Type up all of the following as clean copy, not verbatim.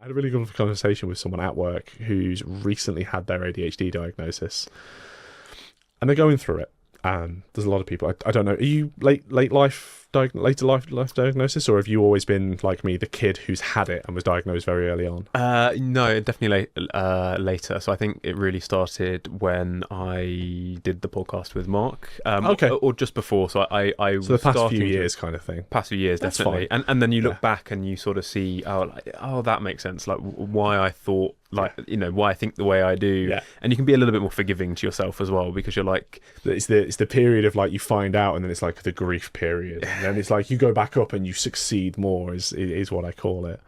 had a really good conversation with someone at work who's recently had their ADHD diagnosis, and they're going through it. There's a lot of people. I don't know. Are you later life diagnosis, or have you always been like me, the kid who's had it and was diagnosed very early on? No, definitely later. So I think it really started when I did the podcast with Mark. Okay. Or just before. So I So the past few years kind of thing. Past few years, That's definitely. fine. And then you look back and you sort of see, oh, that makes sense. Like why I thought, why I think the way I do. Yeah. And you can be a little bit more forgiving to yourself as well, because you're like, it's the period of like you find out, and then it's like the grief period, and then it's like you go back up and you succeed more is what I call it.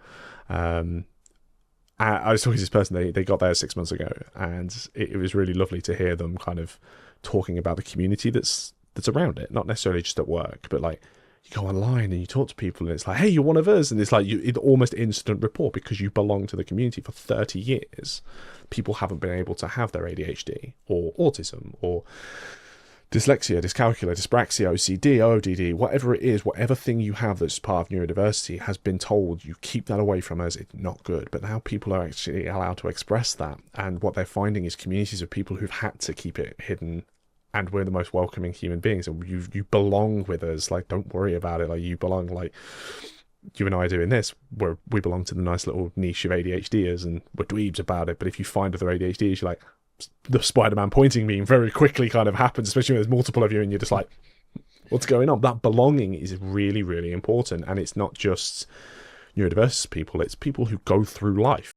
I was talking to this person, they got there 6 months ago, and it was really lovely to hear them kind of talking about the community that's around it, not necessarily just at work, but like you go online and you talk to people and it's like, hey, you're one of us, and it's like it's almost instant rapport because you belong to the community. For 30 years people haven't been able to have their ADHD or autism or dyslexia, dyscalculia, dyspraxia, OCD, ODD, whatever it is, whatever thing you have that's part of neurodiversity has been told, you keep that away from us, it's not good. But now people are actually allowed to express that, and what they're finding is communities of people who've had to keep it hidden, and we're the most welcoming human beings, and you belong with us. Like, don't worry about it, like you belong. Like you and I are doing this, where we belong to the nice little niche of ADHDers, and we're dweebs about it. But if you find other ADHDers, you're like, the Spider-Man pointing meme very quickly kind of happens, especially when there's multiple of you and you're just like, what's going on? That belonging is really, really important. And it's not just neurodiverse people, it's people who go through life